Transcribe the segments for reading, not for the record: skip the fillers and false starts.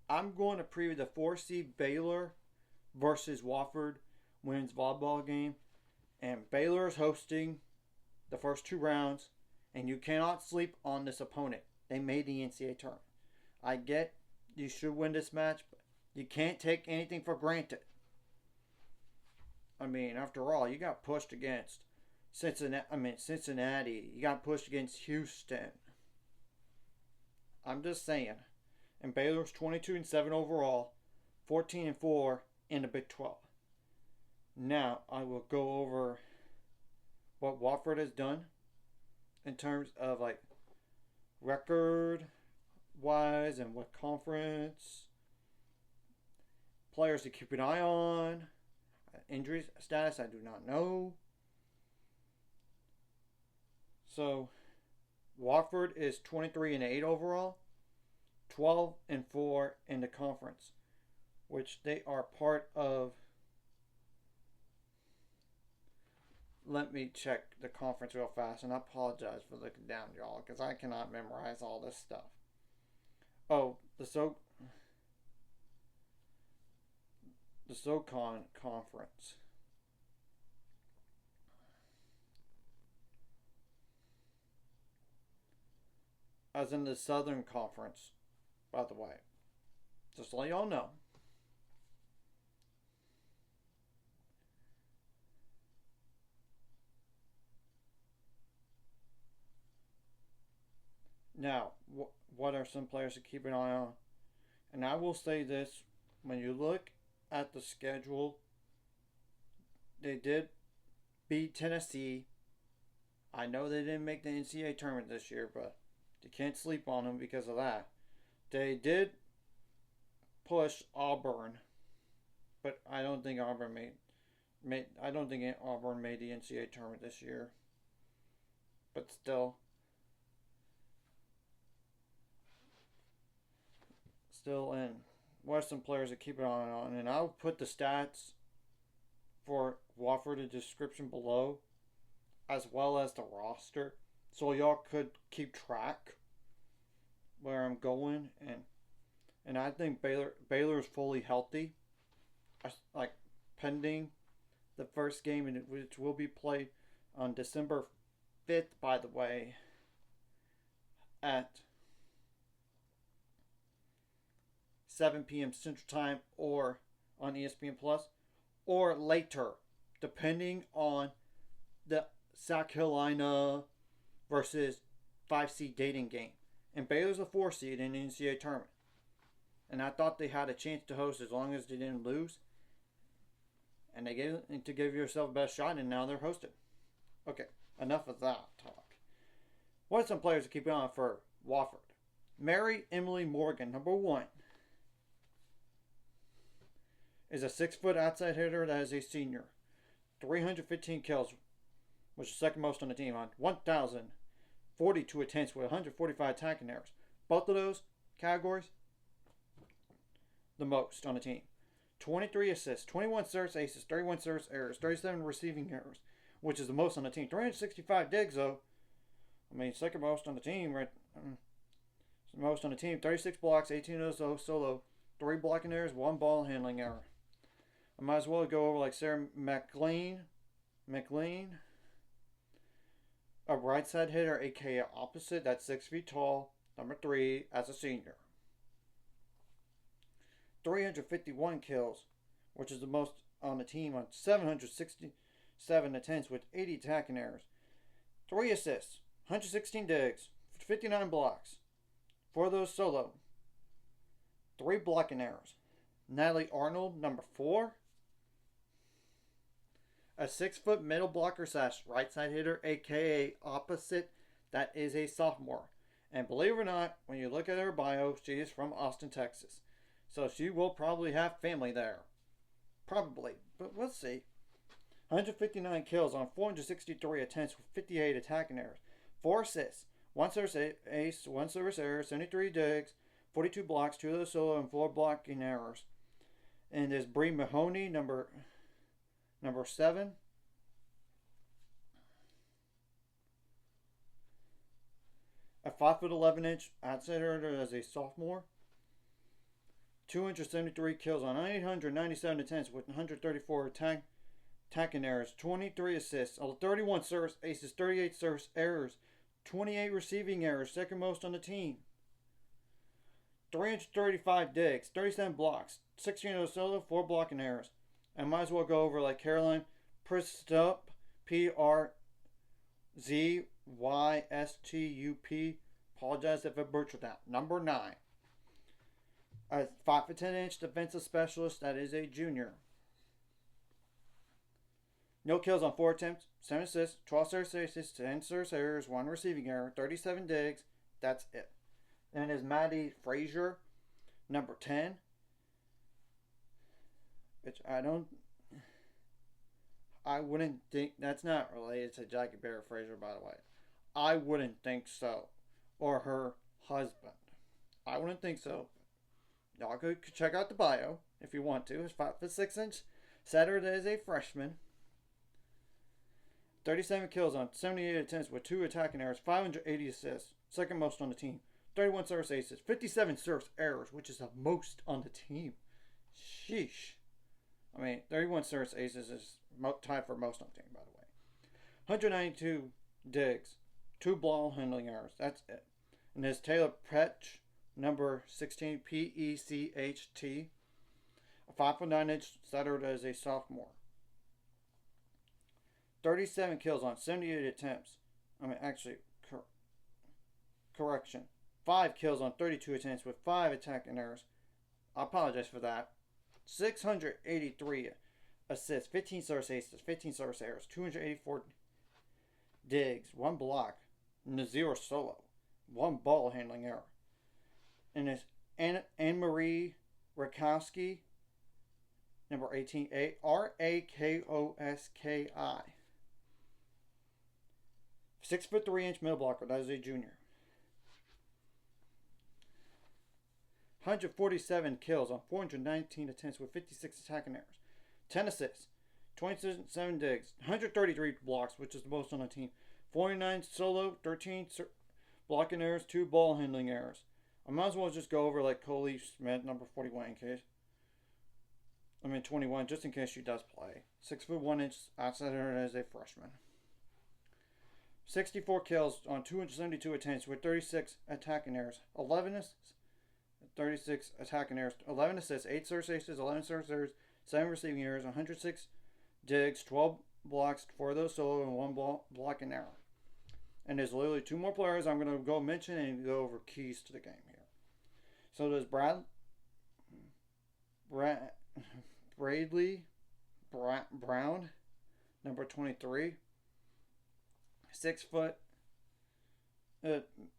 I'm going to preview the 4 seed Baylor versus Wofford women's volleyball game. And Baylor is hosting the first 2 rounds. And you cannot sleep on this opponent. They made the NCAA tournament. I get you should win this match, but you can't take anything for granted. I mean, after all, you got pushed against Cincinnati. You got pushed against Houston. I'm just saying. And Baylor's 22-7 overall, 14-4 in the Big 12. Now I will go over what Wofford has done in terms of like record wise and what conference, players to keep an eye on, injury status I do not know. So Wofford is 23-8 overall, 12-4 in the conference, which they are part of. Let me check the conference real fast, and I apologize for looking down, y'all, because I cannot memorize all this stuff. Oh, the SoCon conference. As in the Southern Conference, by the way. Just to let y'all know. Now, what are some players to keep an eye on? And I will say this, when you look at the schedule, they did beat Tennessee. I know they didn't make the NCAA tournament this year, but you can't sleep on them because of that. They did push Auburn, but I don't think Auburn made Auburn made the NCAA tournament this year. But still in. What are some players to keep an eye on? And I'll put the stats for Wofford in the description below, as well as the roster, so y'all could keep track where I'm going. And I think Baylor is fully healthy, like pending the first game, which will be played on December 5th, by the way, at 7 p.m. Central Time, or on espnplus, or later, depending on the South Carolina versus 5 seed dating game. And Baylor's a 4 seed in the NCAA tournament. And I thought they had a chance to host as long as they didn't lose. And they gave to give yourself a best shot, and now they're hosted. Okay, enough of that talk. What are some players to keep an eye on for Wofford? Mary Emily Morgan, number 1, is a 6-foot outside hitter that is a senior. 315 kills, which is second most on the team, on 1,042 attempts with 145 attacking errors. Both of those categories, the most on the team. 23 assists, 21 service aces, 31 service errors, 37 receiving errors, which is the most on the team. 365 digs, though. I mean, second most on the team, right? Most on the team. 36 blocks, 18 of those solo, 3 blocking errors, 1 ball handling error. I might as well go over like Sarah McLean, a right side hitter, aka opposite, that's 6 feet tall, number 3, as a senior. 351 kills, which is the most on the team, on 767 attempts with 80 attacking errors. 3 assists, 116 digs, 59 blocks. 4 of those solo. 3 blocking errors. Natalie Arnold, number 4. A 6-foot middle blocker / right side hitter, aka opposite, that is a sophomore. And believe it or not, when you look at her bio, she is from Austin, Texas. So she will probably have family there. Probably. But we'll see. 159 kills on 463 attempts with 58 attacking errors. 4 assists. 1 service ace, 1 service error, 73 digs, 42 blocks, 2 of those solo, and 4 blocking errors. And there's Bree Mahoney, number 7. A 5'11" outside hitter as a sophomore. 273 kills on 897 attempts with 134 attacking errors, 23 assists, 31 service aces, 38 service errors, 28 receiving errors, second most on the team. 335 digs, 37 blocks, 16 of those solo, 4 blocking errors. I might as well go over like Caroline Pristup, Przystup. Apologize if I butchered that. Number 9. A 5'10" defensive specialist that is a junior. No kills on 4 attempts, 7 assists, 12 service aces, 10 service errors, 1 receiving error, 37 digs. That's it. Then is Maddie Frazier, number 10. Which I wouldn't think, that's not related to Jackie Bear Frazier, by the way. I wouldn't think so. Or her husband. I wouldn't think so. Y'all could check out the bio if you want to. It's 5'6" setter is a freshman. 37 kills on 78 attempts with 2 attacking errors, 580 assists, second most on the team. 31 service aces, 57 service errors, which is the most on the team. Sheesh. 31 service aces is tied for most on the team, by the way. 192 digs, 2 ball handling errors. That's it. And there's Taylor Petch, number 16, Pecht, a 5'9" setter as a sophomore. 37 kills on 78 attempts. Correction. 5 kills on 32 attempts with 5 attacking errors. I apologize for that. 683 assists, 15 service aces, 15 service errors, 284 digs, 1 block, 0 solo, 1 ball handling error. And it's Anne-Marie Rakowski, number 18, Rakoski. 6'3" middle blocker. That is a junior. 147 kills on 419 attempts with 56 attacking errors. 10 assists. 27 digs. 133 blocks, which is the most on the team. 49 solo. 13 blocking errors. 2 ball handling errors. I might as well just go over like Coley Smith, number 41, in case. 21, just in case she does play. 6'1" outside her as a freshman. 64 kills on 272 attempts with 36 attacking errors. 11 assists. 36 attacking errors. 11 assists. 8 service aces. 11 service errors. 7 receiving errors. 106 digs. 12 blocks. 4 of those solo and 1 blocking error. And there's literally 2 more players I'm going to go mention and go over keys to the game here. So there's Bradley Brown, number 23. 6 foot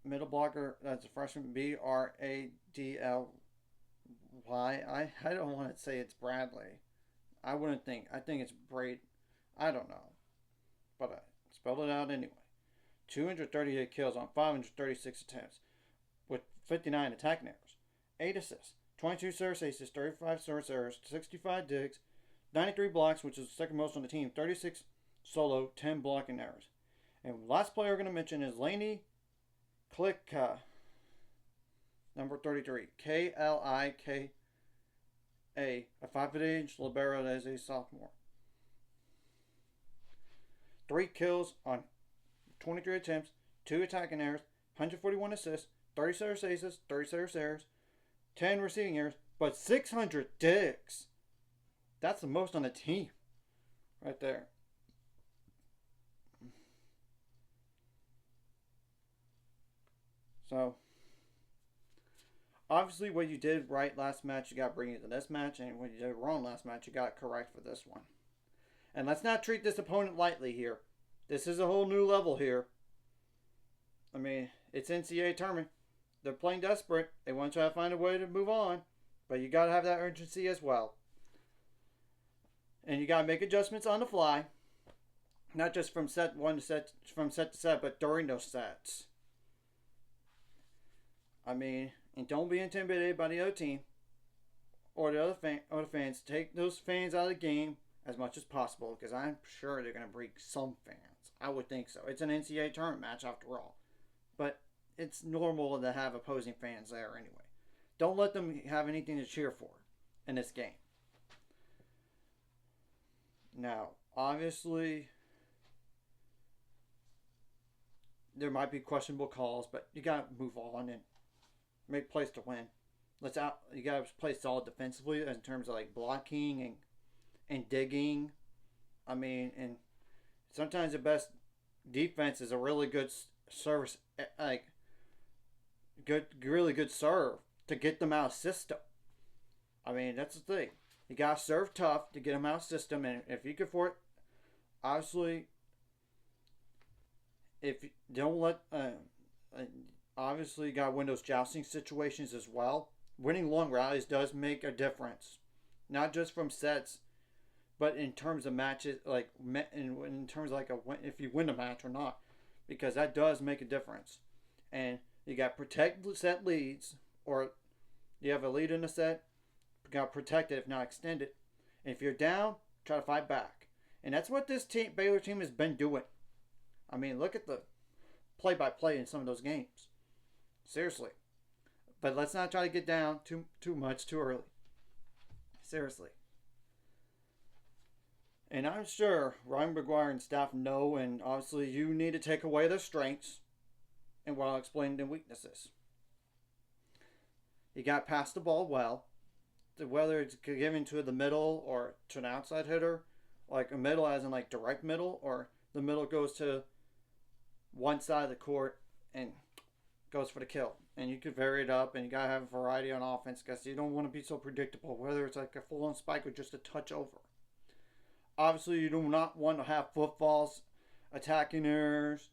middle blocker. That's a freshman. Bradly. I don't want to say it's Bradley. I wouldn't think. I think it's Braid. I don't know. But I spelled it out anyway. 238 kills on 536 attempts with 59 attacking errors. 8 assists. 22 service aces. 35 service errors. 65 digs. 93 blocks, which is the second most on the team. 36 solo. 10 blocking errors. And last player we're going to mention is Lainey Klika, number 33. Klika, a 5'8" libero as a sophomore. 3 kills on 23 attempts, 2 attacking errors, 141 assists, 30 service aces, 30 service errors, 10 receiving errors, but 600 digs. That's the most on the team right there. So, obviously what you did right last match, you got to bring it to this match, and what you did wrong last match, you got it correct for this one. And let's not treat this opponent lightly here. This is a whole new level here. It's NCAA tournament. They're playing desperate. They want to try to find a way to move on, but you got to have that urgency as well. And you got to make adjustments on the fly, not just from set to set, but during those sets. And don't be intimidated by the other team or the other fans. Take those fans out of the game as much as possible, because I'm sure they're going to bring some fans. I would think so. It's an NCAA tournament match after all, but it's normal to have opposing fans there anyway. Don't let them have anything to cheer for in this game. Now, obviously, there might be questionable calls, but you got to move on and make plays to win. You got to play solid defensively in terms of like blocking and digging. I mean, and sometimes the best defense is a really good service, like really good serve to get them out of system. I mean, that's the thing. You got to serve tough to get them out of system, and if you can afford, obviously, if you don't let, obviously, you got to win those jousting situations as well. Winning long rallies does make a difference, not just from sets, but in terms of matches, like in terms of like if you win a match or not, because that does make a difference. And you got to protect set leads, or you have a lead in a set, you got to protect it if not extend it. And if you're down, try to fight back. And that's what this Baylor team has been doing. I mean, look at the play-by-play in some of those games. Seriously. But let's not try to get down too much too early. Seriously. And I'm sure Ryan McGuire and staff know, and obviously you need to take away their strengths and while explaining the weaknesses. You got to pass the ball well. Whether it's given to the middle or to an outside hitter, like a middle as in like direct middle, or the middle goes to one side of the court and goes for the kill. And you could vary it up, and you got to have a variety on offense because you don't want to be so predictable, whether it's like a full-on spike or just a touch over. Obviously, you do not want to have footfalls, attacking errors,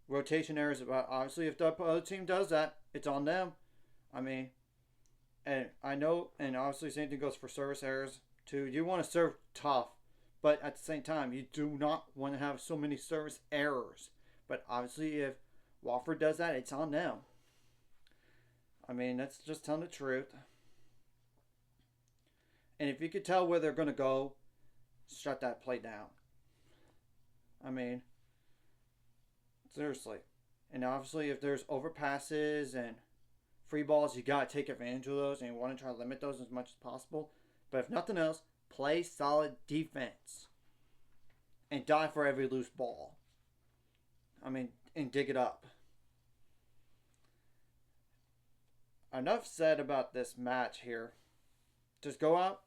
rotation errors. But obviously, if the other team does that, it's on them. I mean, and I know, and obviously, same thing goes for service errors too. You want to serve tough, but at the same time, you do not want to have so many service errors. But obviously, if Wofford does that, it's on them. I mean, that's just telling the truth. And if you could tell where they're going to go, shut that play down. I mean, seriously. And obviously, if there's overpasses and free balls, you got to take advantage of those, and you want to try to limit those as much as possible. But if nothing else, play solid defense. And die for every loose ball. I mean, and dig it up. Enough said about this match here. Just go out,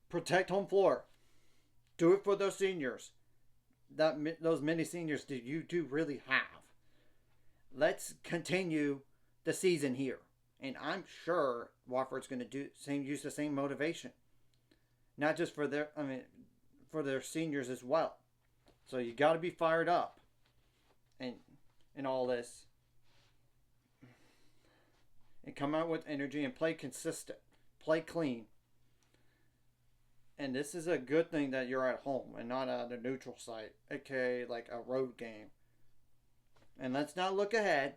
protect home floor. Do it for those seniors. Those many seniors that you do really have. Let's continue the season here. And I'm sure Wofford's going to use the same motivation. Not just for for their seniors as well. So you got to be fired up. And all this. And come out with energy and play consistent. Play clean. And this is a good thing that you're at home and not at a neutral site. Okay, like a road game. And let's not look ahead.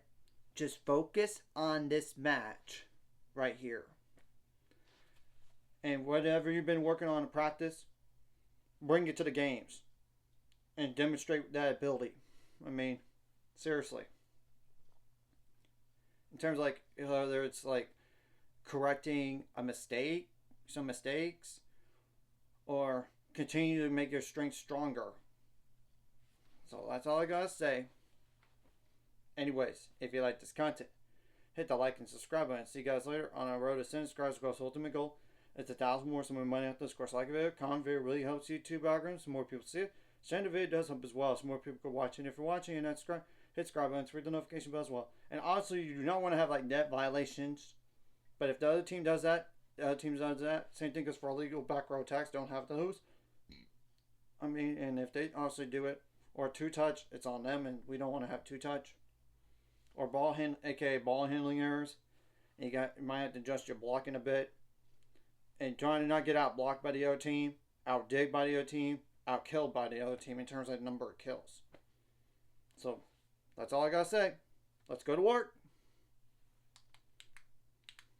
Just focus on this match right here. And whatever you've been working on in practice, bring it to the games. And demonstrate that ability. I mean, seriously. In terms of like, whether it's like correcting some mistakes, or continue to make your strength stronger. So that's all I gotta say. Anyways, if you like this content, hit the like and subscribe button. See you guys later on our road to 10 subscribers across ultimate goal. It's 1,000 more, some money out this course. Like a video, comment video really helps YouTube algorithm, so more people see it. Sharing the video does help as well, so more people can watch it. If you're watching and not subscribed, hit subscribe button, read the notification bell as well. And obviously, you do not want to have like net violations. But if the other team does that, the other team does that. Same thing goes for illegal back row attacks. Don't have those. I mean, and if they honestly do it, or two-touch, it's on them, and we don't want to have two-touch. Or aka ball handling errors. You might have to adjust your blocking a bit. And trying to not get out blocked by the other team, out dig by the other team, out killed by the other team in terms of the number of kills. So, that's all I gotta say. Let's go to work.